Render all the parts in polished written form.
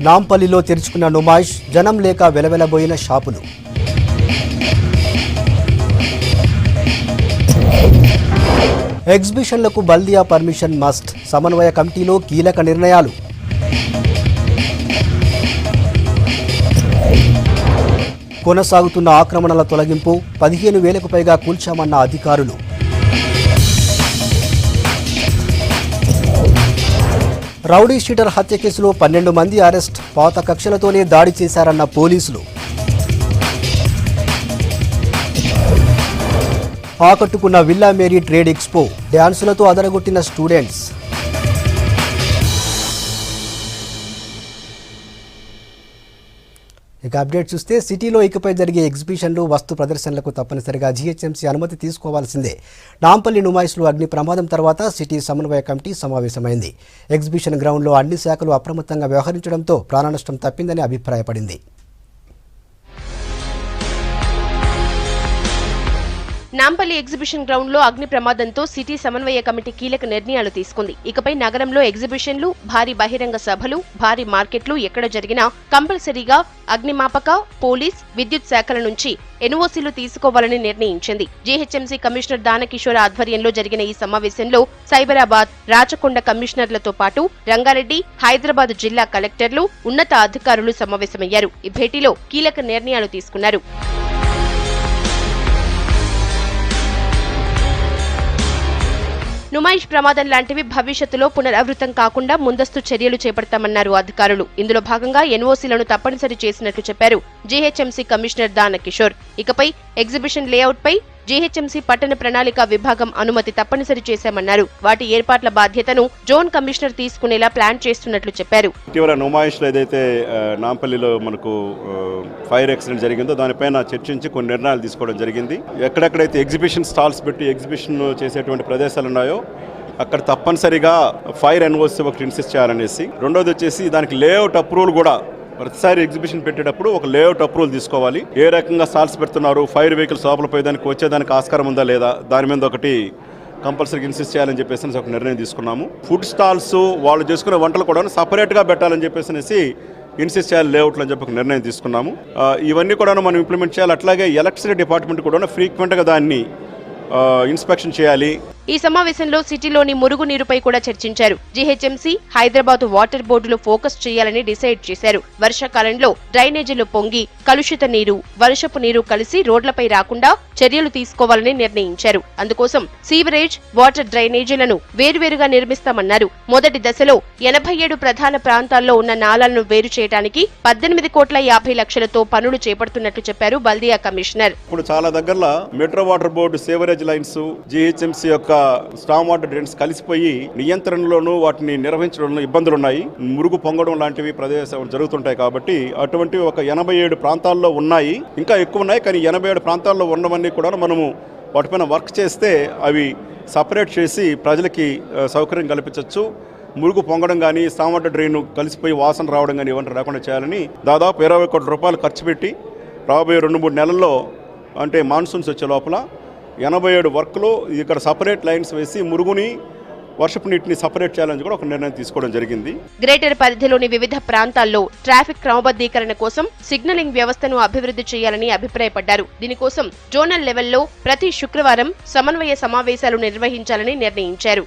నాంపల్లిలో తెరుచుకున్న నుమాయిష్, జనం లేక వెలవెలబోయిన షాపులు. ఎగ్జిబిషన్లకు బల్దియా పర్మిషన్ మస్ట్, సమన్వయ కమిటీలో కీలక నిర్ణయాలు. కొనసాగుతున్న ఆక్రమణల తొలగింపు, 15,000కు పైగా కూల్చామన్న అధికారులు. రౌడీ షీటర్ హత్య కేసులో 12 మంది అరెస్ట్, పాత కక్షలతోనే దాడి చేశారన్న పోలీసులు. ఆకట్టుకున్న విల్లా మేరీ ట్రేడ్ ఎక్స్పో, డ్యాన్సులతో అదరగొట్టిన స్టూడెంట్స్. ఇక అప్డేట్ చూస్తే సిటీలో ఇకపై జరిగే ఎగ్జిబిషన్లు, వస్తు ప్రదర్శనలకు తప్పనిసరిగా జీహెచ్ఎంసీ అనుమతి తీసుకోవాల్సిందే. నాంపల్లి నుమాయిష్లో అగ్ని ప్రమాదం తర్వాత సిటీ సమన్వయ కమిటీ సమావేశమైంది. ఎగ్జిబిషన్ గ్రౌండ్లో అన్ని శాఖలు అప్రమత్తంగా వ్యవహరించడంతో ప్రాణనష్టం తప్పిందని అభిప్రాయపడింది. నాంపల్లి ఎగ్జిబిషన్ గ్రౌండ్ లో అగ్ని ప్రమాదంతో సిటీ సమన్వయ కమిటీ కీలక నిర్ణయాలు తీసుకుంది. ఇకపై నగరంలో ఎగ్జిబిషన్లు, భారీ బహిరంగ సభలు, భారీ మార్కెట్లు ఎక్కడ జరిగినా కంపల్సరీగా అగ్నిమాపక, పోలీస్, విద్యుత్ శాఖల నుంచి ఎన్ఓసీలు తీసుకోవాలని నిర్ణయించింది. జీహెచ్ఎంసీ కమిషనర్ దానకిషోర్ ఆధ్వర్యంలో జరిగిన ఈ సమావేశంలో సైబరాబాద్, రాచకొండ కమిషనర్లతో పాటు రంగారెడ్డి, హైదరాబాద్ జిల్లా కలెక్టర్లు, ఉన్నత అధికారులు సమావేశమయ్యారు. ఈ భేటీలో కీలక నిర్ణయాలు తీసుకున్నారు. నుమాయిష్ ప్రమాదం లాంటివి భవిష్యత్తులో పునరావృతం కాకుండా ముందస్తు చర్యలు చేపడతామన్నారు అధికారులు. ఇందులో భాగంగా ఎన్ఓసీలను తప్పనిసరి చేసినట్లు చెప్పారు జీహెచ్ఎంసీ కమిషనర్ దానకిషోర్. ఇకపై ఎగ్జిబిషన్ లేఅవుట్ పై జీహెచ్ఎంసీ పట్టణ ప్రణాళిక విభాగం అనుమతి తప్పనిసరి చేశామన్నారు. వాటి ఏర్పాట్ల బాధ్యతను జోన్ కమిషనర్ తీసుకునేలా ప్లాన్ చేస్తున్నట్లు చెప్పారు. ఇటీవల నుమాయిష్లో ఏదైతే నాంపల్లిలో మనకు ఫైర్ యాక్సిడెంట్ జరిగిందో దానిపైన చర్చించి కొన్ని నిర్ణయాలు తీసుకోవడం జరిగింది. ఎక్కడెక్కడైతే ఎగ్జిబిషన్ స్టాల్స్ పెట్టి ఎగ్జిబిషన్ చేసేటువంటి ప్రదేశాలు ఉన్నాయో అక్కడ తప్పనిసరిగా ఫైర్ ఎన్ఓసీ ఒకటి ఇన్సిస్ట్ చేయాలనేసి, రెండోది వచ్చేసి దానికి లేఅవుట్ అప్రూవల్ కూడా ప్రతిసారి ఎగ్జిబిషన్ పెట్టేటప్పుడు ఒక లేఅవుట్ అప్రూవల్ తీసుకోవాలి. ఏ రకంగా స్టాల్స్ పెడుతున్నారు, ఫైర్ వెహికల్స్ లోపల పోయేదానికి వచ్చేదానికి ఆస్కారం ఉందా లేదా, దాని మీద ఒకటి కంపల్సరీగా ఇన్సిస్ట్ చేయాలని చెప్పేసి ఒక నిర్ణయం తీసుకున్నాము. ఫుడ్ స్టాల్స్ వాళ్ళు చేసుకునే వంటలు కూడా సపరేట్గా పెట్టాలని చెప్పేసి ఇన్సిస్ట్ చేయాలి లేఅవుట్లు అని చెప్పి ఒక నిర్ణయం తీసుకున్నాము. ఇవన్నీ కూడా మనం ఇంప్లిమెంట్ చేయాలి. అట్లాగే ఎలక్ట్రిసిటీ డిపార్ట్మెంట్ కూడా ఫ్రీక్వెంట్గా దాన్ని ఇన్స్పెక్షన్ చేయాలి. ఈ సమావేశంలో సిటీలోని మురుగునీరుపై కూడా చర్చించారు. జీహెచ్ఎంసీ, హైదరాబాద్ వాటర్ బోర్డులు ఫోకస్ చేయాలని డిసైడ్ చేశారు. వర్షాకాలంలో డ్రైనేజీలు పొంగి కలుషిత నీరు, వర్షపు నీరు కలిసి రోడ్లపై రాకుండా చర్యలు తీసుకోవాలని నిర్ణయించారు. అందుకోసం సీవరేజ్, వాటర్ డ్రైనేజీలను వేరువేరుగా నిర్మిస్తామన్నారు. మొదటి దశలో 87 ప్రధాన ప్రాంతాల్లో ఉన్న నాలాలను వేరు చేయడానికి 18,50,00,000తో పనులు చేపడుతున్నట్లు చెప్పారు బల్దియా కమిషనర్. ఇప్పుడు చాలా దగ్గరలో metro water board sewerage lines, GHMC యొక్క స్టామ్ వాటర్ డ్రైన్స్ కలిసిపోయి నియంత్రణలోనూ వాటిని నిర్వహించడంలో ఇబ్బందులు ఉన్నాయి. మురుగు పొంగడం లాంటివి ప్రదేశాలు జరుగుతుంటాయి. కాబట్టి అటువంటి ఒక 87 ప్రాంతాల్లో ఉన్నాయి. ఇంకా ఎక్కువ ఉన్నాయి, కానీ 87 ప్రాంతాల్లో ఉన్నవన్నీ కూడా మనము వాటిపైన వర్క్ చేస్తే అవి సపరేట్ చేసి ప్రజలకి సౌకర్యం కల్పించవచ్చు. మురుగు పొంగడం కానీ, స్టామ్ వాటర్ డ్రైన్ కలిసిపోయి వాసన రావడం కానీ ఇవన్నీ రాకుండా చేయాలని దాదాపు 20 కోట్ల రూపాయలు ఖర్చు పెట్టి రాబోయే 2-3 నెలల్లో, అంటే మాన్సూన్స్ వచ్చే లోపల 87 వర్క్లు ఇక్కడ సపరేట్ లైన్స్ వేసి మురుగుని, వర్షపు నీటిని సపరేట్ చేయాలని కూడా ఒక నిర్ణయం తీసుకోవడం జరిగింది. గ్రేటర్ పరిధిలోని వివిధ ప్రాంతాల్లో ట్రాఫిక్ క్రమబద్ధీకరణ కోసం సిగ్నలింగ్ వ్యవస్థను అభివృద్ధి చేయాలని అభిప్రాయపడ్డారు. దీనికోసం జోనల్ లెవెల్లో ప్రతి శుక్రవారం సమన్వయ సమావేశాలు నిర్వహించాలని నిర్ణయించారు.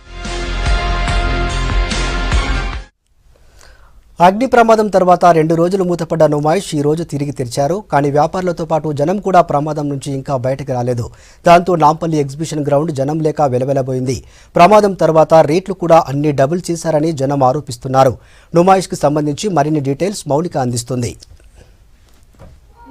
అగ్ని ప్రమాదం తర్వాత 2 రోజులు మూతపడ్డ నుమాయిష్ ఈ రోజు తిరిగి తెరిచారు. కానీ వ్యాపారులతో పాటు జనం కూడా ప్రమాదం నుంచి ఇంకా బయటకు రాలేదు. దాంతో నాంపల్లి ఎగ్జిబిషన్ గ్రౌండ్ జనం లేక వెలవెలబోయింది. ప్రమాదం తర్వాత రేట్లు కూడా అన్ని డబుల్ చేశారని జనం ఆరోపిస్తున్నారు. నుమాయిష్కి సంబంధించి మరిన్ని డీటెయిల్స్ మౌనిక అందిస్తుంది.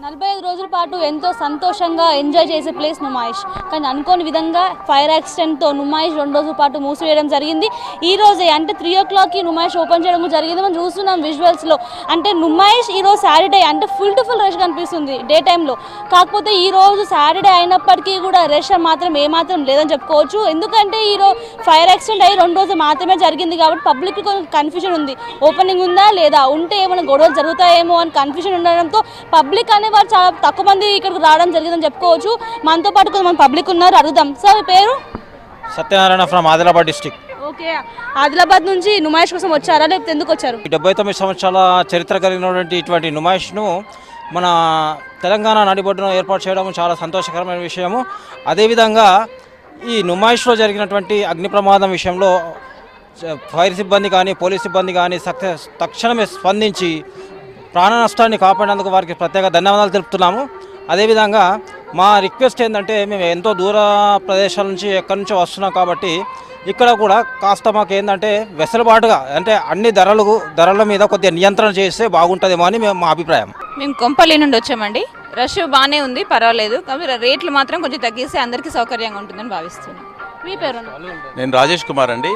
45 రోజుల పాటు ఎంతో సంతోషంగా ఎంజాయ్ చేసే ప్లేస్ నుమాయిష్. కానీ అనుకోని విధంగా ఫైర్ యాక్సిడెంట్తో నుమాయిష్ 2 రోజుల పాటు మూసివేయడం జరిగింది. ఈ రోజే అంటే 3 o'clockకి నుమాయిష్ ఓపెన్ చేయడం జరిగింది. మనం చూస్తున్నాం విజువల్స్లో. అంటే నుమాయిష్ ఈరోజు సాటర్డే, అంటే ఫుల్ టు ఫుల్ రష్ కనిపిస్తుంది డే టైంలో. కాకపోతే ఈరోజు సాటర్డే అయినప్పటికీ కూడా రష్ మాత్రం ఏమాత్రం లేదని చెప్పుకోవచ్చు. ఎందుకంటే ఈరోజు ఫైర్ యాక్సిడెంట్ అయ్యి 2 రోజులు మాత్రమే జరిగింది కాబట్టి పబ్లిక్కి కొంచెం కన్ఫ్యూజన్ ఉంది. ఓపెనింగ్ ఉందా లేదా, ఉంటే ఏమైనా గొడవలు జరుగుతాయేమో అని కన్ఫ్యూజన్ ఉండడంతో పబ్లిక్ అనే వాళ్ళు చాలా తక్కువ మంది ఇక్కడికి రావడం జరిగిందని చెప్పుకోవచ్చు. మనతో పాటు కొంతమంది పబ్లిక్ ఉన్నారు, అడుగుదాం. సార్ పేరు? Satyanarayana from Adilabad district. Okay, Adilabad నుంచి నుమాయిష్ కోసం వచ్చారా లేకపోతే ఎందుకు వచ్చారు? 79 సంవత్సరాల చరిత్ర కలిగినటువంటి ఇటువంటి నుమాయిష్ను మన తెలంగాణ నడిబొడ్డున ఏర్పాటు చేయడం చాలా సంతోషకరమైన విషయము. అదేవిధంగా ఈ నుమాయిష్లో జరిగినటువంటి అగ్ని ప్రమాదం విషయంలో ఫైర్ సిబ్బంది కానీ పోలీస్ సిబ్బంది కానీ తక్షణమే స్పందించి ప్రాణ నష్టాన్ని కాపాడినందుకు వారికి ప్రత్యేక ధన్యవాదాలు తెలుపుతున్నాము. అదేవిధంగా మా రిక్వెస్ట్ ఏంటంటే మేము ఎంతో దూర ప్రదేశాల నుంచి ఎక్కడి నుంచో వస్తున్నాం కాబట్టి ఇక్కడ కూడా కాస్త మాకు ఏంటంటే వెసులుబాటుగా అంటే అన్ని ధరల మీద కొద్దిగా నియంత్రణ చేస్తే బాగుంటుందేమో అని మా అభిప్రాయం. మేము కొంపల్లి నుండి వచ్చామండి. రష్ బాగానే ఉంది, పర్వాలేదు. కాబట్టి రేట్లు మాత్రం కొంచెం తగ్గిస్తే అందరికీ సౌకర్యంగా ఉంటుందని భావిస్తున్నాం. మీ పేరు? నేను రాజేష్ కుమార్ అండి.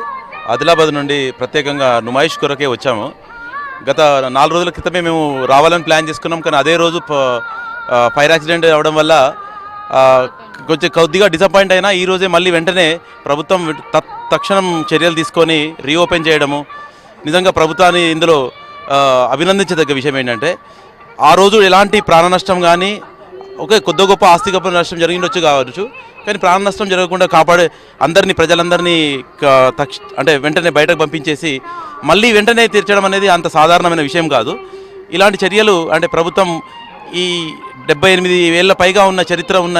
ఆదిలాబాద్ నుండి ప్రత్యేకంగా నుమాయిష్ కొరకే వచ్చాము. గత 4 రోజుల క్రితమే మేము రావాలని ప్లాన్ చేసుకున్నాం, కానీ అదే రోజు ఫైర్ యాక్సిడెంట్ అవడం వల్ల కొద్దిగా డిసప్పాయింట్ అయినా ఈ రోజే మళ్ళీ వెంటనే ప్రభుత్వం తక్షణం చర్యలు తీసుకొని రీఓపెన్ చేయడము నిజంగా ప్రభుత్వాన్ని ఇందులో అభినందించదగ్గ విషయం. ఏంటంటే ఆ రోజు ఎలాంటి ప్రాణ నష్టం కానీ కొద్ది గొప్ప ఆస్తి గొప్ప నష్టం జరిగిండొచ్చు కావచ్చు, కానీ ప్రాణ నష్టం జరగకుండా కాపాడే ప్రజలందరినీ అంటే వెంటనే బయటకు పంపించేసి మళ్ళీ వెంటనే తీర్చడం అనేది అంత సాధారణమైన విషయం కాదు. ఇలాంటి చర్యలు అంటే ప్రభుత్వం ఈ 78 ఏళ్ల పైగా ఉన్న చరిత్ర ఉన్న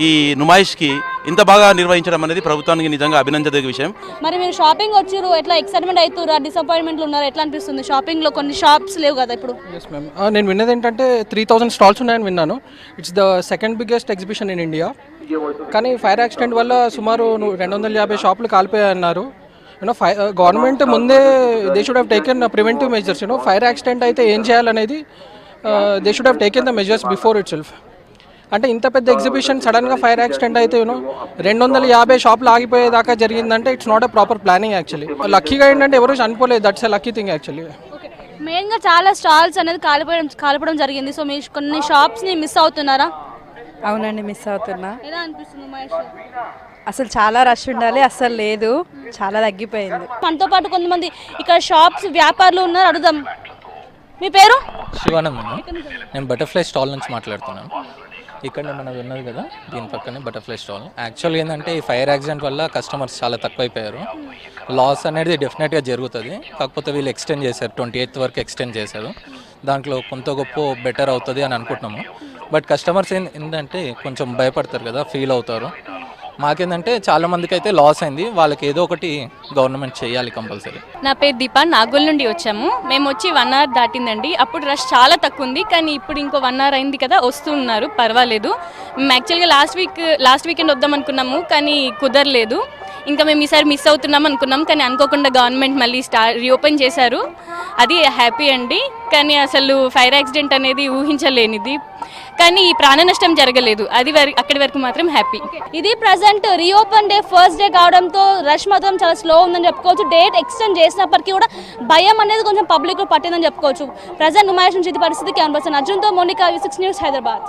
ఈ నుమాయిష్కి ఇంత బాగా నిర్వహించడం అనేది ప్రభుత్వానికి నిజంగా అభినందించదగ్గ విషయం. మరి మీరు షాపింగ్ వచ్చారు, ఎట్లా ఎక్సైట్మెంట్ అవుతారా, డిసప్పాయింట్మెంట్లు ఉన్నారు, ఎట్లా అనిపిస్తుంది? షాపింగ్లో కొన్ని షాప్స్ లేవు కదా ఇప్పుడు. ఎస్ మ్యామ్, నేను విన్నది ఏంటంటే 3000 స్టాల్స్ ఉన్నాయని విన్నాను. It's the second biggest exhibition in India. కానీ ఫైర్ యాక్సిడెంట్ వల్ల సుమారు 250 షాపులు కాలిపోయాయన్నారు. గవర్నమెంట్ ముందే they should have taken preventive measures. Fire accident అయితే ఏం చేయాలనేది they should have taken the measures before it self. అంటే ఇంత పెద్ద ఎగ్జిబిషన్ సడన్గా ఫైర్ యాక్సిడెంట్ అయితే 250 షాపులు ఆగిపోయేదాకా జరిగిందంటే it's not a proper planning actually. లక్కీగా ఏంటంటే ఎవరు చనిపోలేదు, that's a lucky thing actually. మెయిన్గా చాలా స్టాల్స్ అనేది కాలిపోవడం జరిగింది. సో మీరు కొన్ని షాప్స్ని మిస్ అవుతున్నారా? అవునండి, మిస్ అవుతున్నా. ఎలా అనిపిస్తుంది మహేష్? అసలు చాలా రష్ ఉండాలి, అసలు లేదు, చాలా తగ్గిపోయింది. మనతో పాటు కొంతమంది ఇక్కడ షాప్స్ వ్యాపారులు ఉన్నారు, అడుగుదాం. మీ పేరు? శివానంద్. నేను బటర్ఫ్లై స్టాల్ నుంచి మాట్లాడుతున్నాను. ఇక్కడ మనది ఉన్నది కదా, దీని పక్కనే బటర్ఫ్లై స్టాల్. యాక్చువల్గా ఏంటంటే ఈ ఫైర్ యాక్సిడెంట్ వల్ల కస్టమర్స్ చాలా తక్కువైపోయారు. లాస్ అనేది డెఫినెట్గా జరుగుతుంది. కాకపోతే వీళ్ళు ఎక్స్టెండ్ చేశారు, 28th వరకు ఎక్స్టెండ్ చేశారు. దాంట్లో కొంత గొప్ప బెటర్ అవుతుంది అని అనుకుంటున్నాము. బట్ కస్టమర్స్ ఏంటంటే కొంచెం భయపడతారు కదా, ఫీల్ అవుతారు. మాకేందంటే చాలా మందికి అయితే లాస్ అయింది, వాళ్ళకి ఏదో ఒకటి గవర్నమెంట్ చేయాలి కంపల్సరీ. నా పేరు దీపా, నాగోల్ నుండి వచ్చాము. మేము వచ్చి 1 hour దాటిందండి. అప్పుడు రష్ చాలా తక్కువ ఉంది, కానీ ఇప్పుడు ఇంకో 1 hour అయింది కదా, వస్తున్నారు, పర్వాలేదు. మేము యాక్చువల్గా లాస్ట్ వీకెండ్ వద్దాం అనుకున్నాము, కానీ కుదరలేదు. ఇంకా మేము ఈసారి మిస్ అవుతున్నాం అనుకున్నాం, కానీ అనుకోకుండా గవర్నమెంట్ మళ్ళీ రీఓపెన్ చేశారు. అది హ్యాపీ అండి. కానీ అసలు ఫైర్ యాక్సిడెంట్ అనేది ఊహించలేనిది, కానీ ఈ ప్రాణ నష్టం జరగలేదు. అక్కడి వరకు మాత్రం హ్యాపీ. ఇది present reopen day first day కావడంతో రష్ మాత్రం చాలా స్లో ఉందని చెప్పుకోవచ్చు. డేట్ ఎక్స్టెండ్ చేసినప్పటికీ కూడా భయం అనేది కొంచెం పబ్లిక్ లో పట్టిందని చెప్పుకోవచ్చు. ప్రజెంట్ నుమాయిష్ నుంచి ఇది పరిస్థితి. కెమెరా అర్జున్తో Monica, V6 news, Hyderabad.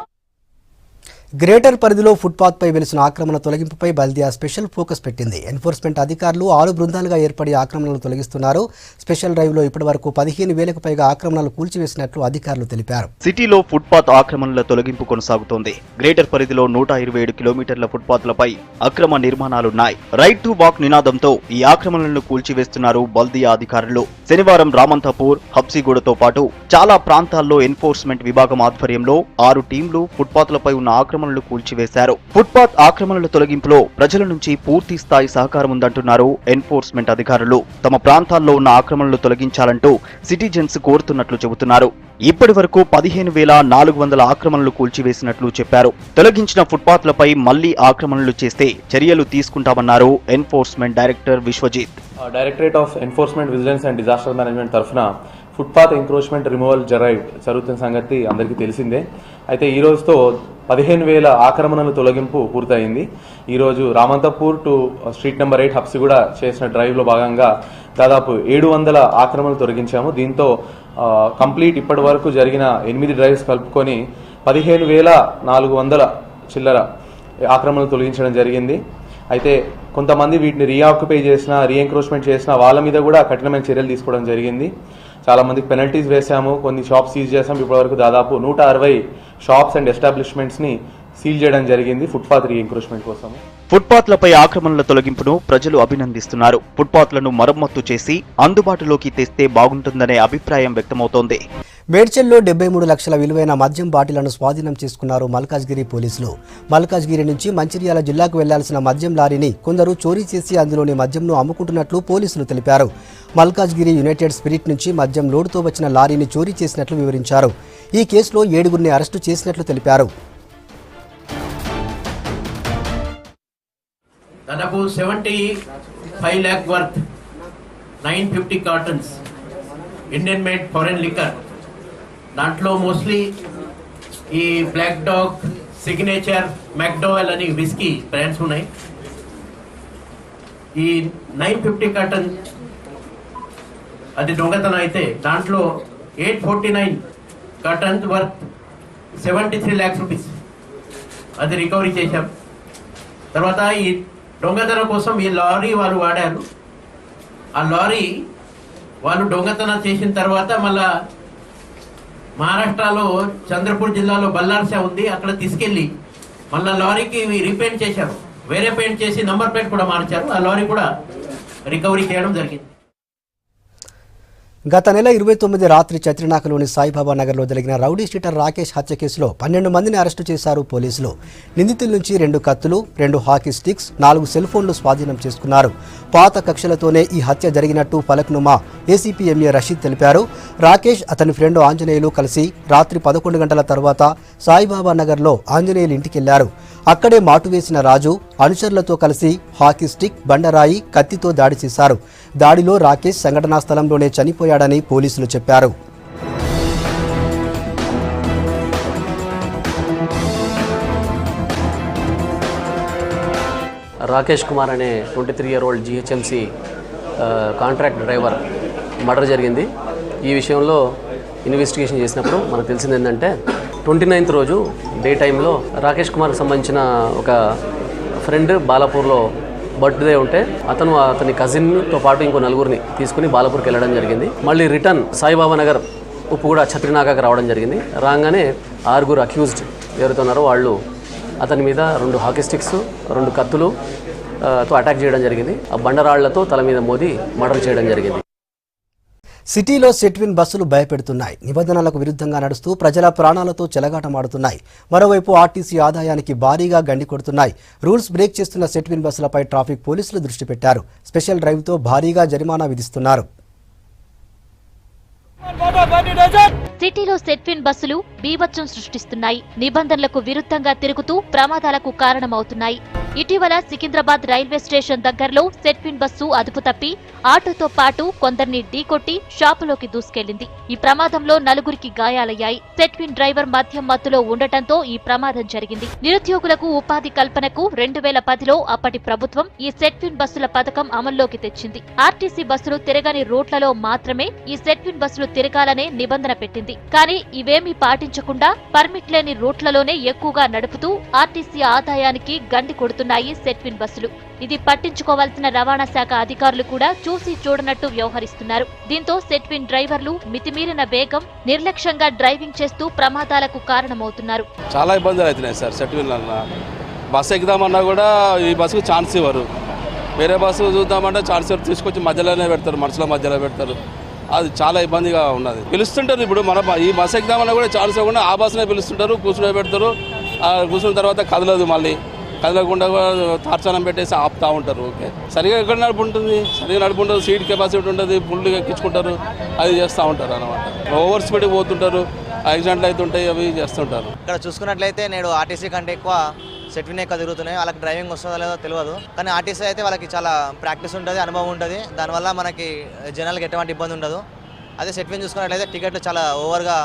Greater పరిధిలో ఫుట్పాత్పై వెలిసిన ఆక్రమణ తొలగింపుపై బల్దియా స్పెషల్ ఫోకస్ పెట్టింది. ఎన్ఫోర్స్మెంట్ అధికారులు 6 బృందాలుగా ఏర్పడి ఆక్రమణలు తొలగిస్తున్నారు. స్పెషల్ డ్రైవ్లో ఇప్పటివరకు 15,000కు పైగా ఆక్రమణలు కూల్చివేసినట్లు అధికారులు తెలిపారు. సిటీలో ఫుట్పాత్ ఆక్రమణల తొలగింపు కొనసాగుతోంది. గ్రేటర్ పరిధిలో 127 కిలోమీటర్ల ఫుట్పాత్లపై అక్రమ నిర్మాణాలున్నాయి. రైట్ టు వాక్ నినాదంతో ఈ ఆక్రమణలను కూల్చివేస్తున్నారు బల్దియా అధికారులు. శనివారం రామంతపూర్, హబ్సిగూడతో పాటు చాలా ప్రాంతాల్లో ఎన్ఫోర్స్మెంట్ విభాగం ఆధ్వర్యంలో 6 టీంలు ఫుట్పాత్లపై ఉన్న ఆక్రమణలు కూల్చివేశారు. ఫుట్పాత్ ఆక్రమణల తొలగింపులో ప్రజల నుంచి పూర్తి స్థాయి సహకారం ఉందంటున్నారు ఎన్ఫోర్స్మెంట్ అధికారులు. తమ ప్రాంతాల్లో ఉన్న ఆక్రమణలు తొలగించాలంటూ సిటిజన్స్ కోరుతున్నట్లు చెబుతున్నారు. ఇప్పటి వరకు 15,400 ఆక్రమణలు కూల్చివేసినట్లు చెప్పారు. తొలగించిన ఫుట్పాత్లపై మళ్లీ ఆక్రమణలు చేస్తే చర్యలు తీసుకుంటామన్నారు enforcement director Vishwajit. Directorate of enforcement, vigilance and disaster management తరఫున ఫుట్పాత్ ఎంక్రోచ్మెంట్ రిమూవల్ డ్రైవ్ జరుగుతున్న సంగతి అందరికీ తెలిసిందే. అయితే ఈ రోజుతో 15,000 ఆక్రమణల తొలగింపు పూర్తయింది. ఈరోజు Ramanthapur to street number 8 Habsiguda చేసిన డ్రైవ్లో భాగంగా దాదాపు 700 ఆక్రమణలు తొలగించాము. దీంతో కంప్లీట్ ఇప్పటి వరకు జరిగిన 8 డ్రైవ్స్ కలుపుకొని 15,400 చిల్లర ఆక్రమణలు తొలగించడం జరిగింది. అయితే కొంతమంది వీటిని రీఆక్యుపై చేసిన, రీఎంక్రోచ్మెంట్ చేసిన వాళ్ళ మీద కూడా కఠినమైన చర్యలు తీసుకోవడం జరిగింది. చాలా మందికి పెనల్టీస్ వేసాము, కొన్ని షాప్స్ సీజ్ చేసాము. ఇప్పటివరకు దాదాపు 160 షాప్స్ అండ్ ఎస్టాబ్లిష్మెంట్స్ని సీల్ చేయడం జరిగింది ఫుట్పాత్ రీఎంక్రోచ్మెంట్ కోసం. ఫుట్పాత్లపై ఆక్రమణల తొలగింపును ప్రజలు అభినందిస్తున్నారు. ఫుట్పాత్లను మరమ్మత్తు చేసి అందుబాటులోకి తెస్తే బాగుంటుందనే అభిప్రాయం వ్యక్తమవుతోంది. మేడ్చల్లో 73 లక్షల విలువైన మద్యం బాటిళ్లను స్వాధీనం చేసుకున్నారు మల్కాజ్గిరి పోలీసులు. మల్కాజ్గిరి నుంచి మంచిర్యాల జిల్లాకు వెళ్లాల్సిన మద్యం లారీని కొందరు చోరీ చేసి అందులోని మద్యంను అమ్ముకుంటున్నట్లు పోలీసులు తెలిపారు. మల్కాజ్గిరి యునైటెడ్ స్పిరిట్ నుంచి మద్యం లోడుతో వచ్చిన లారీని చోరీ చేసినట్లు వివరించారు. ఈ కేసులో 7గురిని అరెస్టు చేసినట్లు తెలిపారు. దాదాపు 75 lakh worth 950 cartons Indian made foreign liquor. దాంట్లో మోస్ట్లీ ఈ బ్లాక్ డాగ్, సిగ్నేచర్, మెక్డోవెల్ అని విస్కీ బ్రాండ్స్ ఉన్నాయి. ఈ 950 కార్టన్ అది దొంగతనం అయితే దాంట్లో 849 కార్టన్స్ వర్త్ 73 lakhs రూపీస్ అది రికవరీ చేశాం. తర్వాత ఈ దొంగతనం కోసం ఈ లారీ వాళ్ళు వాడారు. ఆ లారీ వాళ్ళు దొంగతనం చేసిన తర్వాత మళ్ళా మహారాష్ట్రలో చంద్రపూర్ జిల్లాలో బల్లార్సా ఉంది, అక్కడ తీసుకెళ్లి మళ్ళా లారీకి రీపెయింట్ చేశారు. వేరే పెయింట్ చేసి నంబర్ ప్లేట్ కూడా మార్చారు. ఆ లారీ కూడా రికవరీ చేయడం జరిగింది. గత నెల 29 రాత్రి చత్రినాకలోని సాయిబాబా నగర్లో జరిగిన రౌడీ షీటర్ రాకేష్ హత్య కేసులో 12 మందిని అరెస్టు చేశారు పోలీసులు. నిందితుల నుంచి 2 కత్తులు, 2 హాకీ స్టిక్స్, 4 సెల్ ఫోన్లు స్వాధీనం చేసుకున్నారు. పాత కక్షలతోనే ఈ హత్య జరిగినట్టు ఫలక్నుమా ఏసీపీ ఎంఏ రషీద్ తెలిపారు. రాకేష్, అతని ఫ్రెండ్ ఆంజనేయులు కలిసి రాత్రి 11 గంటల తర్వాత సాయిబాబా నగర్లో ఆంజనేయులు ఇంటికెళ్లారు. అక్కడే మాటు వేసిన రాజు అనుచరులతో కలిసి హాకీ స్టిక్, బండరాయి, కత్తితో దాడి చేశారు. దాడిలో రాకేష్ సంఘటనా స్థలంలోనే చనిపోయాడని పోలీసులు చెప్పారు. రాకేష్ కుమార్ అనే 23-year-old GHMC contract driver murder జరిగింది. ఈ విషయంలో ఇన్వెస్టిగేషన్ చేసినప్పుడు మనకు తెలిసింది ఏంటంటే 29th రోజు డే టైంలో రాకేష్ కుమార్కి సంబంధించిన ఒక ఫ్రెండ్ బాలాపూర్లో బర్త్డే ఉంటే అతని కజిన్తో పాటు ఇంకో 4గురిని తీసుకుని బాలాపూర్కి వెళ్ళడం జరిగింది. మళ్ళీ రిటర్న్ సాయిబాబా నగర్ ఉప్పుగూడ ఛత్రినాకాకి రావడం జరిగింది. రాగానే 6గురు అక్యూజ్డ్ ఎవరైతే ఉన్నారో వాళ్ళు అతని మీద 2 హాకీ స్టిక్స్, 2 కత్తులు తో అటాక్ చేయడం జరిగింది. ఆ బండరాళ్లతో తల మీద మోది మర్డర్ చేయడం జరిగింది. సిటీలో సెట్విన్ బస్సులు భయపెడుతున్నాయి. నిబంధనలకు విరుద్ధంగా నడుస్తూ ప్రజల ప్రాణాలతో చెలగాటమాడుతున్నాయి. మరోవైపు ఆర్టీసీ ఆదాయానికి భారీగా గండి కొడుతున్నాయి. రూల్స్ బ్రేక్ చేస్తున్న సెట్విన్ బస్సులపై ట్రాఫిక్ పోలీసులు దృష్టి పెట్టారు. స్పెషల్ డ్రైవ్తో భారీగా జరిమానా విధిస్తున్నారు. సిటీలో సెట్విన్ బస్సులు బీభత్సం సృష్టిస్తున్నాయి. నిబంధనలకు విరుద్ధంగా తిరుగుతూ ప్రమాదాలకు కారణమవుతున్నాయి. ఇటీవల సికింద్రాబాద్ రైల్వే స్టేషన్ దగ్గరలో సెట్విన్ బస్సు అదుపు తప్పి ఆటోతో పాటు కొందరిని ఢీకొట్టి షాపులోకి దూసుకెళ్లింది. ఈ ప్రమాదంలో 4గురికి గాయాలయ్యాయి. సెట్విన్ డ్రైవర్ మద్యం మత్తులో ఉండటంతో ఈ ప్రమాదం జరిగింది. నిరుద్యోగులకు ఉపాధి కల్పనకు 2010లో అప్పటి ప్రభుత్వం ఈ సెట్విన్ బస్సుల పథకం అమల్లోకి తెచ్చింది. ఆర్టీసీ బస్సులు తిరగని రోడ్లలో మాత్రమే ఈ సెట్విన్ బస్సులు తిరగాలనే నిబంధన పెట్టింది. కానీ ఇవేమీ పాటించకుండా పర్మిట్ లేని రూట్లలోనే ఎక్కువగా నడుపుతూ ఆర్టీసీ ఆదాయానికి గండి కొడుతున్నాయి సెట్విన్ బస్సులు. ఇది పట్టించుకోవాల్సిన రవాణా శాఖ అధికారులు కూడా చూసి చూడనట్టు వ్యవహరిస్తున్నారు. దీంతో సెట్విన్ డ్రైవర్లు మితిమీరిన వేగం, నిర్లక్ష్యంగా డ్రైవింగ్ చేస్తూ ప్రమాదాలకు కారణమవుతున్నారు. చాలా ఇబ్బందులు అవుతున్నాయి సార్. సెట్విన్ బస్సు ఎక్కుదామన్నా కూడా ఈ బస్సుకు ఛాన్స్ ఇవ్వరు. వేరే బస్సు చూద్దామంటే ఛాన్స్ ఇవ్వరు, తీసుకొచ్చి మధ్యలోనే పెడతారు, మనుషుల మధ్యలో పెడతారు. అది చాలా ఇబ్బందిగా ఉన్నది. పిలుస్తుంటారు, ఇప్పుడు మన ఈ బస్సు ఎగ్దామన్నా కూడా ఛాన్స్ ఇవ్వకుండా ఆ బస్సునే పిలుస్తుంటారు, కూర్చుని పెడతారు. కూర్చున్న తర్వాత కదలదు, మళ్ళీ కదలకుండా తార్చానం పెట్టేసి ఆపుతూ ఉంటారు. ఓకే, సరిగా ఎక్కడ నడుపు ఉంటుంది, సరిగా నడుపు ఉంటుంది, సీట్ కెపాసిటీ ఉంటుంది, ఫుల్గా ఎక్కించుకుంటారు, అది చేస్తూ ఉంటారు అన్నమాట. ఓవర్ స్పీడ్ పోతుంటారు, యాక్సిడెంట్లు అవుతుంటాయి, అవి చేస్తుంటారు. ఇక్కడ చూసుకున్నట్లయితే నేడు ఆర్టీసీ కంటే ఎక్కువ సెట్విన్ ఎక్కువ తిరుగుతున్నాయి. వాళ్ళకి డ్రైవింగ్ వస్తుందో లేదో తెలియదు, కానీ ఆర్టీసీ అయితే వాళ్ళకి చాలా ప్రాక్టీస్ ఉంటుంది, అనుభవం ఉంటుంది. దానివల్ల మనకి జనాలకు ఎటువంటి ఇబ్బంది ఉండదు. అదే సెట్విన్ చూసుకున్నట్లయితే టికెట్లు చాలా ఓవర్గా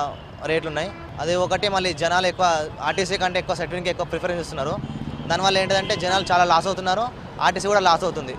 రేట్లు ఉన్నాయి. అది ఒకటి, మళ్ళీ జనాలు ఎక్కువ ఆర్టీసీ కంటే ఎక్కువ సెట్విన్కి ఎక్కువ ప్రిఫరెన్స్ ఇస్తున్నారు. దానివల్ల ఏంటంటే జనాలు చాలా లాస్ అవుతున్నారు, ఆర్టీసీ కూడా లాస్ అవుతుంది.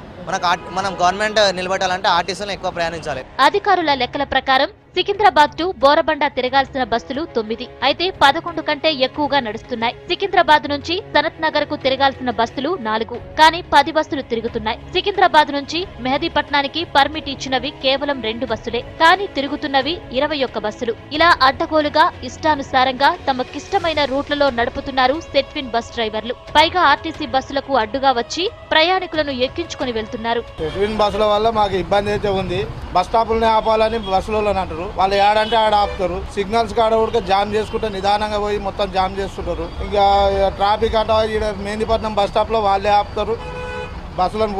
మనం గవర్నమెంట్ నిలబెట్టాలంటే ఆర్టీసీలో ఎక్కువ ప్రయాణించాలి. అధికారుల లెక్కల ప్రకారం సికింద్రాబాద్ టు బోరబండ తిరగాల్సిన బస్సులు 9, అయితే 11 కంటే ఎక్కువగా నడుస్తున్నాయి. సికింద్రాబాద్ నుంచి సనత్ నగర్ కు తిరగాల్సిన బస్సులు 4, కానీ 10 బస్సులు తిరుగుతున్నాయి. సికింద్రాబాద్ నుంచి మెహదీపట్నానికి పర్మిట్ ఇచ్చినవి కేవలం 2 బస్సులే, కానీ తిరుగుతున్నవి 21 బస్సులు. ఇలా అడ్డగోలుగా ఇష్టానుసారంగా తమకిష్టమైన రూట్లలో నడుపుతున్నారు సెట్విన్ బస్ డ్రైవర్లు. పైగా ఆర్టీసీ బస్సులకు అడ్డుగా వచ్చి ప్రయాణికులను ఎక్కించుకుని వెళ్తున్నారు. సెట్విన్ బస్సుల వల్ల మాకు ఇబ్బంది అయితే ఉంది. బస్ స్టాపులనే ఆపాలని బస్సులలో అంటారు. వాళ్ళు ఏడంటే ఆడ ఆపుతారు. సిగ్నల్స్ కాడ కూడా జామ్ చేసుకుంటే నిదానంగా పోయి మొత్తం జామ్ చేస్తుంటారు. ఇంకా ట్రాఫిక్ అట మెహదీపట్నం బస్ స్టాప్ లో వాళ్ళే ఆపుతారు. బస్సులను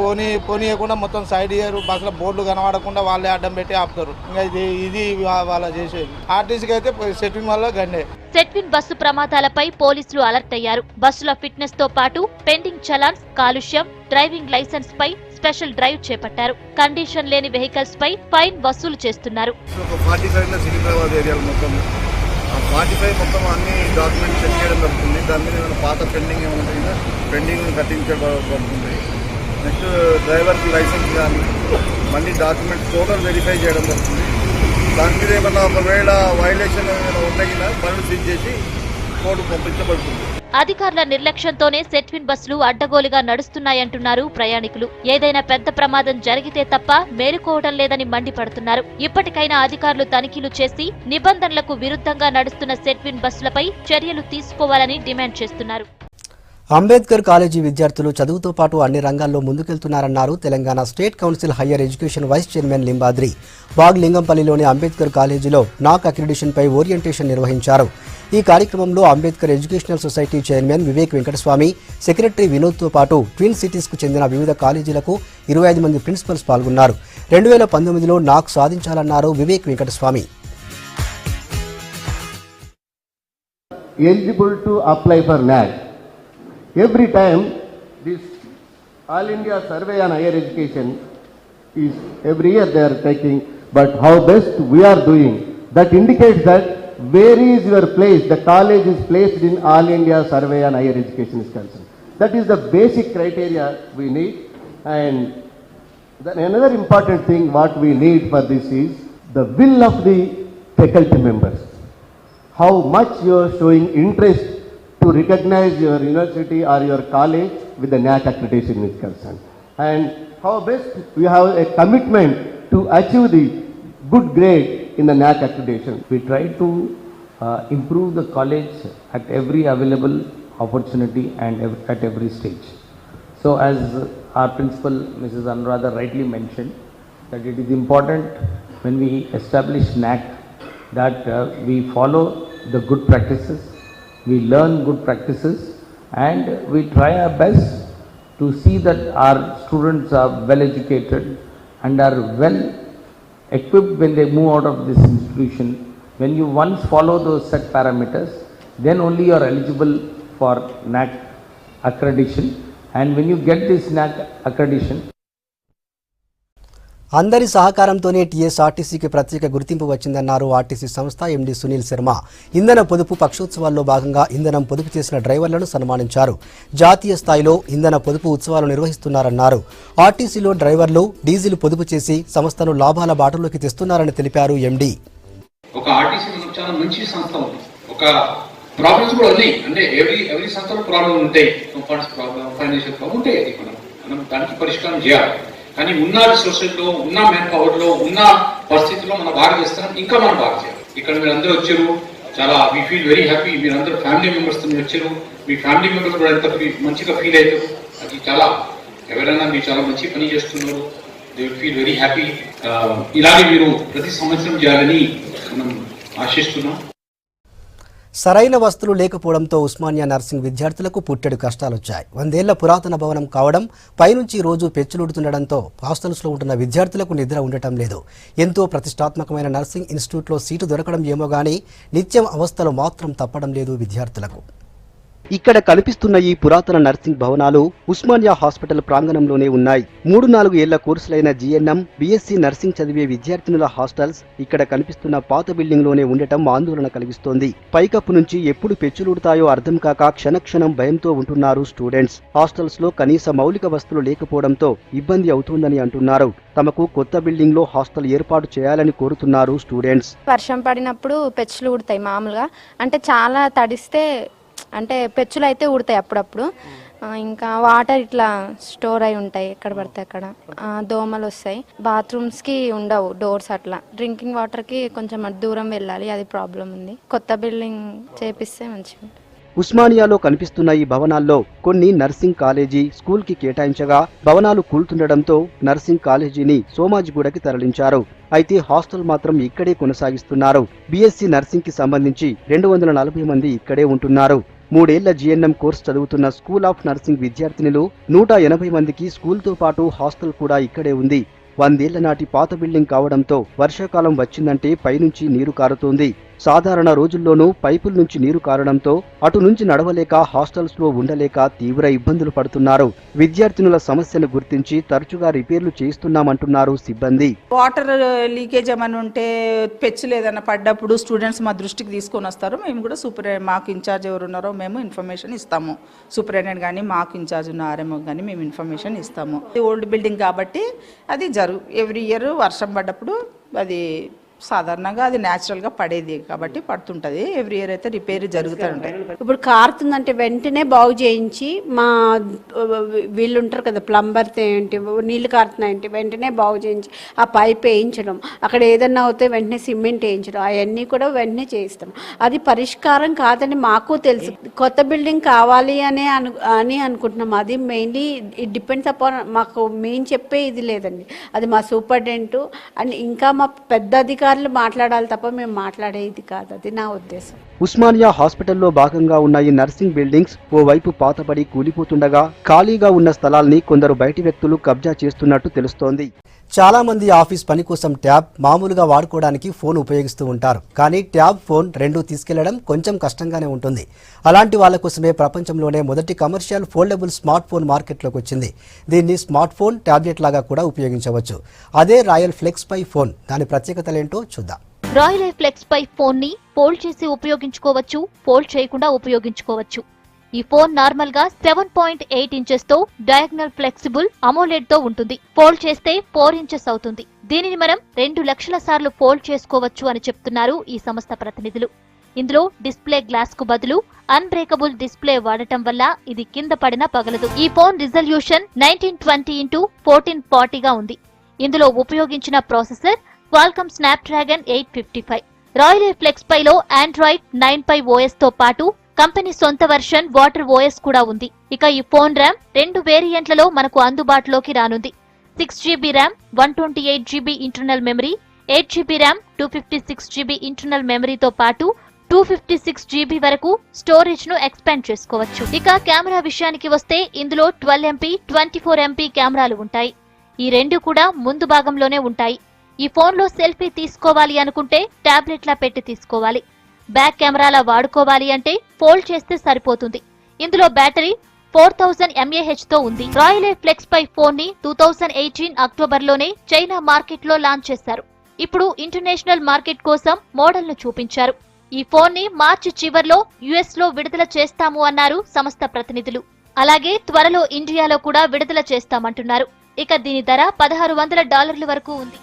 పోనీయకుండా మొత్తం సైడ్ ఇయ్యరు. బస్సుల బోర్డులు కనబడకుండా వాళ్ళే అడ్డం పెట్టి ఆపుతారు. ఇంకా ఇది వాళ్ళ చేసేది. ఆర్టీసీకి అయితే సెట్విన్ వల్ల గండే. సెట్విన్ బస్సు ప్రమాదాలపై పోలీసులు అలర్ట్ అయ్యారు. బస్సుల ఫిట్నెస్ తో పాటు పెండింగ్ చలాన్స్, కాలుష్యం, డ్రైవింగ్ లైసెన్స్ పై స్పెషల్ డ్రైవ్ చేపట్టారు. కండిషన్ లేని వెహికల్స్ పై ఫైన్ వసూలు చేస్తున్నారు. 45 సికింద్రాబాద్ ఏరియా మొత్తం 45 మొత్తం అన్ని డాక్యుమెంట్స్ చెక్ చేయడం జరుగుతుంది. దాని మీద ఏమైనా పాత పెండింగ్ ఏమైనా పెండింగ్ కట్టించబడుతుంది. నెక్స్ట్ డ్రైవర్కి లైసెన్స్ కానీ మళ్ళీ డాక్యుమెంట్స్ టోటల్ వెరిఫై చేయడం జరుగుతుంది. దాని మీద ఏమన్నా ఒకవేళ వైలేషన్ ఏమైనా ఉంటే పనులు సీజ్ చేసి కోర్టు పంపించబడుతుంది. అధికారుల నిర్లక్ష్యంతోనే సెట్విన్ బస్సులు అడ్డగోలుగా నడుస్తున్నాయంటున్నారు ప్రయాణికులు. ఏదైనా పెద్ద ప్రమాదం జరిగితే తప్ప మేలుకోవడం లేదని మండిపడుతున్నారు. ఇప్పటికైనా అధికారులు తనిఖీలు చేసి నిబంధనలకు విరుద్ధంగా నడుస్తున్న సెట్విన్ బస్సులపై చర్యలు తీసుకోవాలని డిమాండ్ చేస్తున్నారు. అంబేద్కర్ కాలేజీ విద్యార్థులు చదువుతో పాటు అన్ని రంగాల్లో ముందుకెళ్తున్నారన్నారు Telangana state council higher education vice chairman Limbadri. Bagh లింగంపల్లిలోని అంబేద్కర్ కాలేజీలో నాక్ అక్రిడిషన్పై ఓరియంటేషన్ నిర్వహించారు. ఈ కార్యక్రమంలో Ambedkar educational society chairman Vivek Venkataswamy, secretary వినోద్తో పాటు ట్విన్ సిటీస్కు చెందిన వివిధ కాలేజీలకు 25 మంది ప్రిన్సిపల్స్ పాల్గొన్నారు. 2019లో నాక్ సాధించాలన్నారు Vivek Venkataswamy. Eligible to apply for NAC. Every time this All India Survey on Higher Education is every year they are taking, but how best we are doing, that indicates that where is your place, the college is placed in All India Survey on Higher Education is concerned. That is the basic criteria we need. And then another important thing what we need for this is the will of the faculty members. How much you are showing interest to recognize your university or your college with the NAC accreditation is concerned, and how best we have a commitment to achieve the good grade in the NAC accreditation. We try to improve the college at every available opportunity and at every stage. So as our principal Mrs. Anuradha rightly mentioned, that it is important when we establish NAC that we follow the good practices, we learn good practices, and we try our best to see that our students are well educated and are well equipped when they move out of this institution. When you once follow those set parameters, then only you are eligible for NAC accreditation, and when you get this NAC accreditation, అందరి సహకారంతోనే టీఎస్ఆర్టీసీకి ప్రత్యేక గుర్తింపు వచ్చిందన్నారు RTC సంస్థ MD Sunil Sharma. ఇంధన పొదుపు పక్షోత్సవాల్లో భాగంగా ఇంధనం పొదుపు చేసిన డ్రైవర్లను సన్మానించారు. జాతీయ స్థాయిలో ఇంధన పొదుపు ఉత్సవాలు నిర్వహిస్తున్నారన్నారు. ఆర్టీసీలో డ్రైవర్లు డీజిల్ పొదుపు చేసి సంస్థను లాభాల బాటలోకి తెస్తున్నారని తెలిపారు ఎండీ. ఒక ఆర్టీసీ చాలా మంచి సంస్థ ఉంది. ఒక ప్రాబ్లమ్స్ కూడా ఉన్నాయి, అంటే ఎవరి సంస్థలో ప్రాబ్లం ఉంటాయి, ఫండ్స్ ప్రాబ్లం, ఫైనాన్షియల్ ప్రాబ్లం ఉంటాయి. అది మనం దానికి పరిష్కారం చేయాలి. కానీ ఉన్న రిసోర్సెస్లో, ఉన్న మ్యాన్ పవర్లో, ఉన్న పరిస్థితుల్లో మనం బాగా చేస్తున్నాం. ఇంకా మనం బాగా చేయాలి. ఇక్కడ మీరు అందరూ వచ్చారు, చాలా వీ ఫీల్ వెరీ హ్యాపీ. మీరు అందరూ ఫ్యామిలీ మెంబర్స్తో వచ్చారు. మీ ఫ్యామిలీ మెంబర్స్ కూడా ఎంత మంచిగా ఫీల్ అవుతారు. అది చాలా, ఎవరైనా మీరు చాలా మంచి పని చేస్తున్నారు, they will feel very happy. ఇలాగే మీరు ప్రతి సంవత్సరం చేయాలని మనం ఆశిస్తున్నాం. సరైన వస్తువులు లేకపోవడంతో ఉస్మానియా నర్సింగ్ విద్యార్థులకు పుట్టెడు కష్టాలొచ్చాయి. 100 ఏళ్ల పురాతన భవనం కావడం, పైనుంచి రోజు పెచ్చులుడుతుండడంతో హాస్టల్స్లో ఉంటున్న విద్యార్థులకు నిద్ర ఉండటం లేదు. ఎంతో ప్రతిష్టాత్మకమైన నర్సింగ్ ఇన్స్టిట్యూట్లో సీటు దొరకడం ఏమో గానీ నిత్యం అవస్థలు మాత్రం తప్పడం లేదు విద్యార్థులకు. ఇక్కడ కనిపిస్తున్న ఈ పురాతన నర్సింగ్ భవనాలు ఉస్మానియా హాస్పిటల్ ప్రాంగణంలోనే ఉన్నాయి. 3-4 ఏళ్ల కోర్సులైన జీఎన్ఎం, బీఎస్సీ నర్సింగ్ చదివే విద్యార్థినుల హాస్టల్స్ ఇక్కడ కనిపిస్తున్న పాత బిల్డింగ్ లోనే ఉండటం ఆందోళన కలిగిస్తోంది. పైకప్పు నుంచి ఎప్పుడు పెచ్చులుడతాయో అర్థం కాక క్షణక్షణం భయంతో ఉంటున్నారు స్టూడెంట్స్. హాస్టల్స్ లో కనీస మౌలిక వసతులు లేకపోవడంతో ఇబ్బంది అవుతోందని అంటున్నారు. తమకు కొత్త బిల్డింగ్ లో హాస్టల్ ఏర్పాటు చేయాలని కోరుతున్నారు స్టూడెంట్స్. వర్షం పడినప్పుడు పెచ్చులు ఉడతాయి మామూలుగా, అంటే చాలా తడిస్తే అంటే పెచ్చులు అయితే ఉడతాయి అప్పుడప్పుడు. ఇంకా వాటర్ ఇట్లా స్టోర్ అయి ఉంటాయి ఎక్కడ పడితే అక్కడ. దోమలు వస్తాయి. బాత్రూమ్స్కి ఉండవు డోర్స్. అట్లా డ్రింకింగ్ వాటర్కి కొంచెం దూరం వెళ్ళాలి, అది ప్రాబ్లం ఉంది. కొత్త బిల్డింగ్ చేపిస్తే మంచిగా. ఉస్మానియాలో కనిపిస్తున్న ఈ భవనాల్లో కొన్ని నర్సింగ్ కాలేజీ, స్కూల్ కి కేటాయించగా భవనాలు కూల్తుండటంతో నర్సింగ్ కాలేజీని సోమాజిగూడకి తరలించారు. అయితే హాస్టల్ మాత్రం ఇక్కడే కొనసాగిస్తున్నారు. బీఎస్సీ నర్సింగ్ కి సంబంధించి 240 మంది ఇక్కడే ఉంటున్నారు. 3 ఏళ్ల జీఎన్ఎం కోర్సు చదువుతున్న స్కూల్ ఆఫ్ నర్సింగ్ విద్యార్థినులు 180 మందికి స్కూల్తో పాటు హాస్టల్ కూడా ఇక్కడే ఉంది. 100 ఏళ్ల నాటి పాత బిల్డింగ్ కావడంతో వర్షాకాలం వచ్చిందంటే పైనుంచి నీరు కారుతోంది. సాధారణ రోజుల్లోనూ పైపుల నుంచి నీరు కారడంతో అటు నుంచి నడవలేక హాస్టల్స్ లో ఉండలేక తీవ్ర ఇబ్బందులు పడుతున్నారు. విద్యార్థినుల సమస్యను గుర్తించి తరచుగా రిపేర్లు చేస్తున్నామంటున్నారు సిబ్బంది. వాటర్ లీకేజ్ ఏమైనా ఉంటే పెచ్చులు ఏదైనా పడ్డప్పుడు స్టూడెంట్స్ మా దృష్టికి తీసుకొని వస్తారు. మేము కూడా మాకు ఇన్ఛార్జ్ ఎవరు ఉన్నారో మేము ఇన్ఫర్మేషన్ ఇస్తాము. సూపరింటెండెంట్ కానీ మాకు ఇన్ఛార్జ్ ఉన్న ఆర్ఎంఓ కానీ మేము ఇన్ఫర్మేషన్ ఇస్తాము. ఓల్డ్ బిల్డింగ్ కాబట్టి అది ఎవ్రీ ఇయర్ వర్షం పడ్డప్పుడు అది సాధారణంగా అది న్యాచురల్గా పడేది కాబట్టి పడుతుంటుంది. ఎవ్రీ ఇయర్ అయితే రిపేర్ జరుగుతూ ఉంటాయి. ఇప్పుడు కారుతుందంటే వెంటనే బాగు చేయించి మా వీళ్ళు ఉంటారు కదా ప్లంబర్ ఏంటి నీళ్లు కారుతున్నాయంటే వెంటనే బాగు చేయించి ఆ పైప్ వేయించడం, అక్కడ ఏదన్నా అవుతే వెంటనే సిమెంట్ వేయించడం, అవన్నీ కూడా వెంటనే చేయిస్తాం. అది పరిష్కారం కాదని మాకు తెలుసు. కొత్త బిల్డింగ్ కావాలి అని అనుకుంటున్నాం. అది మెయిన్లీ ఇట్ డిపెండ్స్ అపాన్ మాకు మేము చెప్పే ఇది లేదండి. అది మా సూపరింటెండెంట్ అండ్ ఇంకా మా పెద్ద అధికారులు మాట్లాడాలి తప్ప మేము మాట్లాడేది కాదు. అది నా ఉద్దేశం. ఉస్మానియా హాస్పిటల్లో భాగంగా ఉన్న ఈ నర్సింగ్ బిల్డింగ్స్ ఓవైపు పాతబడి కూలిపోతుండగా ఖాళీగా ఉన్న స్థలాల్ని కొందరు బయటి వ్యక్తులు కబ్జా చేస్తున్నట్టు తెలుస్తోంది. చాలా మంది ఆఫీస్ పని కోసం ట్యాబ్, మామూలుగా వాడుకోవడానికి ఫోన్ ఉపయోగిస్తూ ఉంటారు. కానీ ట్యాబ్, ఫోన్ రెండూ తీసుకెళ్లడం కొంచెం కష్టంగానే ఉంటుంది. అలాంటి వాళ్ళ కోసమే ప్రపంచంలోనే మొదటి కమర్షియల్ ఫోల్డబుల్ స్మార్ట్ ఫోన్ మార్కెట్లోకి వచ్చింది. దీన్ని స్మార్ట్ ఫోన్, ట్యాబ్లెట్ లాగా కూడా ఉపయోగించవచ్చు. అదే రాయల్ ఫ్లెక్స్ పై ఫోన్. దాని ప్రత్యేకతలేంటో చూద్దాం. రాయల్ ఫ్లెక్స్ పై ఫోన్ ని ఫోల్డ్ చేసి ఉపయోగించుకోవచ్చు, ఫోల్డ్ చేయకుండా ఉపయోగించుకోవచ్చు. ఈ ఫోన్ నార్మల్ గా 7.8 ఇంచెస్ తో డయాగ్నల్ ఫ్లెక్సిబుల్ అమోలెడ్ తో ఉంటుంది. ఫోల్డ్ చేస్తే 4 ఇంచెస్ అవుతుంది. దీనిని మనం 2 లక్షల సార్లు ఫోల్డ్ చేసుకోవచ్చు అని చెప్తున్నారు ఈ సంస్థ ప్రతినిధులు. ఇందులో డిస్ప్లే గ్లాస్ కు బదులు అన్బ్రేకబుల్ డిస్ప్లే వాడటం వల్ల ఇది కింద పడినా పగలదు. ఈ ఫోన్ రిజల్యూషన్ 1920x1440 గా ఉంది. ఇందులో ఉపయోగించిన processor Qualcomm Snapdragon 855. Royole FlexPai లో ఆండ్రాయిడ్ 9 పై ఓఎస్ తో పాటు కంపెనీ సొంత వర్షన్ వాటర్ ఓఎస్ కూడా ఉంది. ఇక ఈ ఫోన్ ర్యామ్ 2 వేరియంట్లలో మనకు అందుబాటులోకి రానుంది. 6GB RAM, 128GB internal memory, 8GB RAM, 256GB internal మెమరీతో పాటు 256GB వరకు స్టోరేజ్ ను ఎక్స్పాండ్ చేసుకోవచ్చు. ఇక కెమెరా విషయానికి వస్తే ఇందులో 12MP, 24MP కెమెరాలు ఉంటాయి. ఈ రెండు కూడా ముందు భాగంలోనే ఉంటాయి. ఈ ఫోన్ లో సెల్ఫీ తీసుకోవాలి అనుకుంటే టాబ్లెట్ లా పెట్టి తీసుకోవాలి. బ్యాక్ కెమెరాలా వాడుకోవాలి అంటే ఫోల్డ్ చేస్తే సరిపోతుంది. ఇందులో బ్యాటరీ 4000 mAh తో ఉంది. రాయల్ ఫ్లెక్స్ పై ఫోన్ ని 2018 అక్టోబర్లోనే చైనా మార్కెట్ లో లాంచ్ చేశారు. ఇప్పుడు ఇంటర్నేషనల్ మార్కెట్ కోసం మోడల్ ను చూపించారు. ఈ ఫోన్ ని మార్చి చివర్లో యుఎస్ లో విడుదల చేస్తాము అన్నారు సంస్థ ప్రతినిధులు. అలాగే త్వరలో ఇండియాలో కూడా విడుదల చేస్తామంటున్నారు. ఇక దీని ధర $1600 వరకు ఉంది.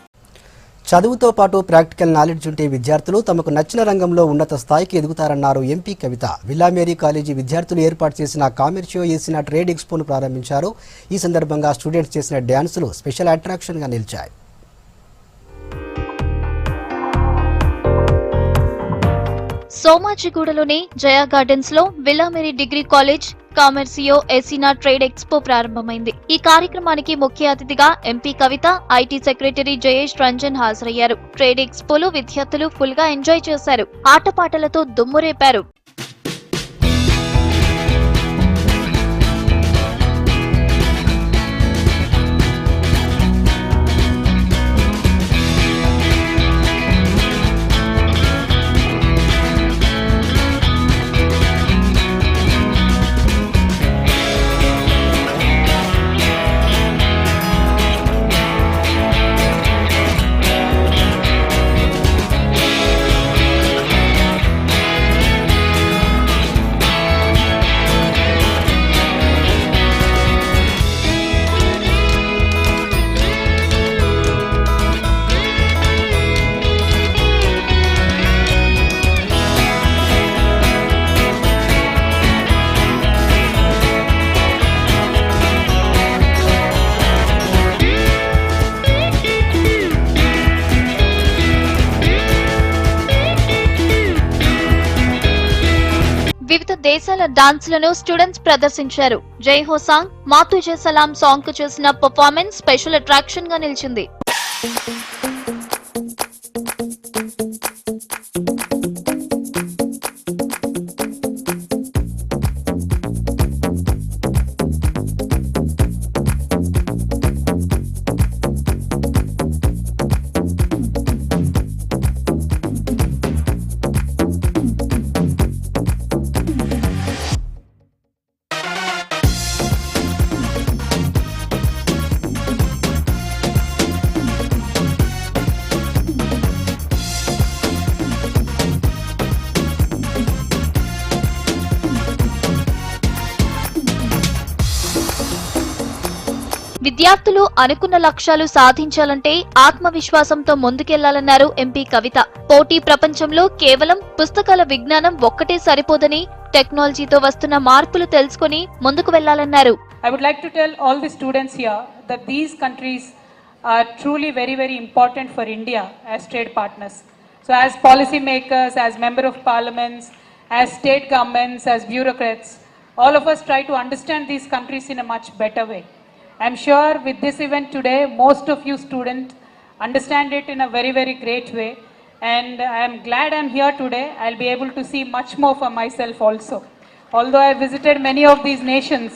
చదువుతో పాటు ప్రాక్టికల్ నాలెడ్జ్ ఉంటే విద్యార్థులు తమకు నచ్చిన రంగంలో ఉన్నత స్థాయికి ఎదుగుతారన్నారు ఎంపీ కవిత. విల్లామేరీ కాలేజీ విద్యార్థులు ఏర్పాటు చేసిన కామెర్షియో ఏసిన ట్రేడ్ ఎక్స్పోను ప్రారంభించారు. ఈ సందర్భంగా స్టూడెంట్స్ చేసిన డ్యాన్సులు స్పెషల్ అట్రాక్షన్ గా నిలిచాయి. సోమాజిగూడలోని జయా గార్డెన్స్ లో విల్లామేరీ డిగ్రీ కాలేజ్ కామెర్సియో ఎసినా ట్రేడ్ ఎక్స్పో ప్రారంభమైంది. ఈ కార్యక్రమానికి ముఖ్య అతిథిగా MP Kavitha, IT secretary Jayesh Ranjan హాజరయ్యారు. ట్రేడ్ ఎక్స్పోలో విద్యార్థులు ఫుల్ గా ఎంజాయ్ చేశారు. ఆటపాటలతో దుమ్మురేపారు. వివిధ దేశాల డాన్స్లను స్టూడెంట్స్ ప్రదర్శించారు. జై హో సాంగ్, మాతు జై సలాం సాంగ్ కు చేసిన పర్ఫార్మెన్స్ స్పెషల్ అట్రాక్షన్ గా నిలిచింది. విద్యార్థులు అనుకున్న లక్ష్యాలు సాధించాలంటే ఆత్మవిశ్వాసంతో ముందుకెళ్లాలన్నారు ఎంపీ కవిత. పోటీ ప్రపంచంలో కేవలం పుస్తకాల విజ్ఞానం ఒక్కటే సరిపోదని టెక్నాలజీతో వస్తున్న మార్పులు తెలుసుకొని ముందుకు వెళ్లాలన్నారు. I would like to tell all the students here that these countries are truly very, very important for India as trade partners. So as policy makers, as member of parliaments, as state governments, as bureaucrats, all of us try to understand these countries in a much better way. I'm sure with this event today, most of you students understand it in a very, very great way. And I'm glad I'm here today. I'll be able to see much more for myself also. Although I visited many of these nations,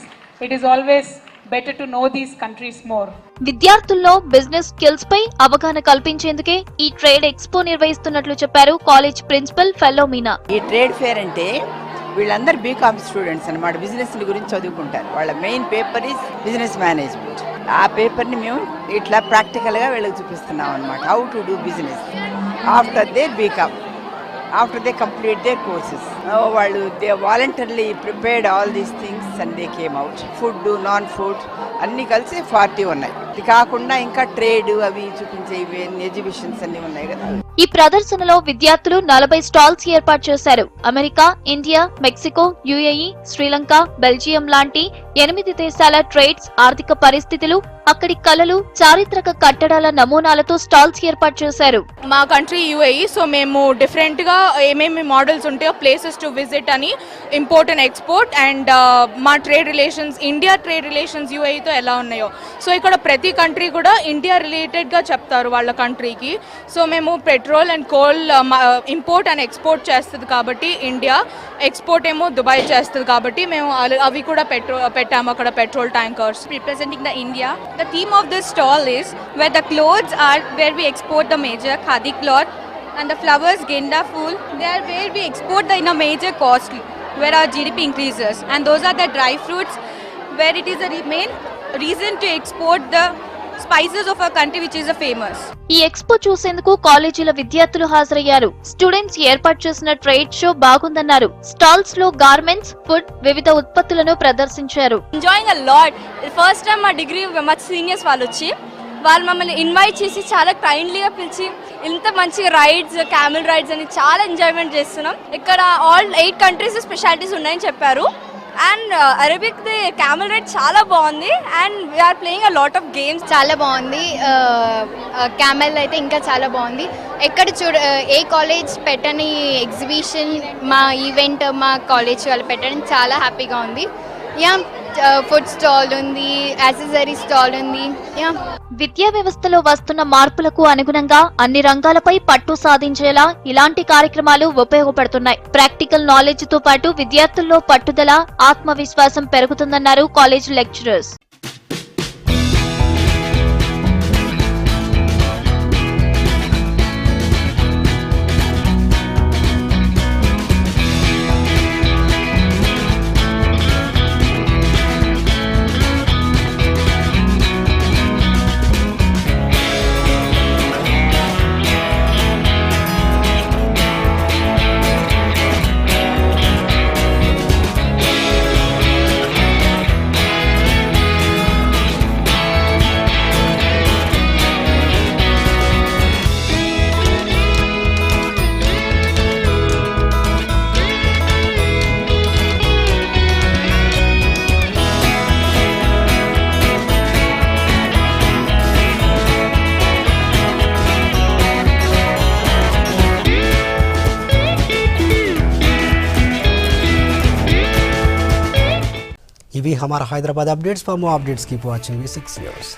it is always better to know these countries more. విద్యార్థుల్లో business skills పై అవగాహన కల్పించేందుకే ఈ trade expo నిర్వహిస్తున్నట్లు చెప్పారు college principal fellow Meena. ఈ trade fair అంటే వీళ్ళందరూ BCom students అన్నమాట. Business గురించి చదువుకుంటారు. వాళ్ళ main paper is business management. ఆ పేపర్ని మేము ఇట్లా ప్రాక్టికల్గా వీళ్ళకి చూపిస్తున్నాం అనమాట. How to do business after the BCom, after the complete the courses. వాళ్ళు they voluntarily prepared all these things and they came out. Food, non food అన్నీ కలిసి 40 ఉన్నాయి. ఇది కాకుండా ఇంకా ట్రేడ్ అవి చూపించే ఎగ్జిబిషన్స్ అన్ని ఉన్నాయి కదా. ఈ ప్రదర్శనలో విద్యార్థులు 40 స్టాల్స్ ఏర్పాటు చేశారు. America, India, Mexico, UAE, Sri Lanka, Belgium లాంటి 8 దేశాల ట్రేడ్స్, ఆర్థిక పరిస్థితులు, అక్కడి కళలు, చారిత్రక కట్టడాల నమూనాలతో స్టాల్స్ ఏర్పాటు చేశారు. మా కంట్రీ యుఏఈ, సో మేము డిఫరెంట్ గా ఏమేమి మోడల్స్ ఉంటాయో ప్లేసెస్ టు విజిట్ అని ఇంపోర్ట్ అండ్ ఎక్స్పోర్ట్ అండ్ మా trade relations, India trade relations యుఏఈతో ఎలా ఉన్నాయో. సో ఇక్కడ ప్రతి కంట్రీ కూడా ఇండియా రిలేటెడ్ గా చెప్తారు వాళ్ళ కంట్రీకి. సో మేము petrol and coal import and export చేస్తుంది కాబట్టి ఇండియా, ఎక్స్పోర్ట్ ఏమో దుబాయ్ చేస్తుంది కాబట్టి మేము అవి కూడా పెట్టాము అక్కడ petrol tankers. Representing the India, the theme of this stall is where the clothes are where we export the major khadi cloth and the flowers genda fool, they are where we export the in a major cost where our GDP increases, and those are the dry fruits where it is a main reason to export the spices of our country which is a famous. ఈ expo చూసేందుకు కాలేజీల విద్యార్థులు హాజరయ్యారు. Students ఏర్పాటు చేసిన trade show బాగుందన్నారు. Stalls లో garments, food, వివిధ ఉత్పత్తులను ప్రదర్శించారు. Enjoying a lot. First time మా డిగ్రీ మా సీనియర్స్ వాళ్ళు వచ్చి వాళ్ళు మమ్మల్ని ఇన్వైట్ చేసి చాలా కైండ్లీగా పిలిచి ఇంత మంచిగా రైడ్స్, క్యామెల్ రైడ్స్ అని చాలా ఎంజాయ్మెంట్ చేస్తున్నాం. ఇక్కడ ఆల్ 8 కంట్రీస్ స్పెషాలిటీస్ ఉన్నాయని చెప్పారు. And Arabic the camel ride చాలా బాగుంది. And we are playing a lot of games. చాలా బాగుంది. క్యామెల్ అయితే ఇంకా చాలా బాగుంది. ఎక్కడ ఏ కాలేజ్ పెట్టని ఎగ్జిబిషన్, మా ఈవెంట్ మా కాలేజ్ వాళ్ళు పెట్టడం చాలా హ్యాపీగా ఉంది. ఫుడ్ స్టాల్ ఉంది, యాక్సెసరీ స్టాల్ ఉంది. విద్యా వ్యవస్థలో వస్తున్న మార్పులకు అనుగుణంగా అన్ని రంగాలపై పట్టు సాధించేలా ఇలాంటి కార్యక్రమాలు ఉపయోగపడుతున్నాయి. ప్రాక్టికల్ నాలెడ్జ్ తో పాటు విద్యార్థుల్లో పట్టుదల, ఆత్మవిశ్వాసం పెరుగుతుందన్నారు కాలేజ్ లెక్చరర్స్. ఇవి హమారా Hyderabad updates. For more updates keep watching V6 News.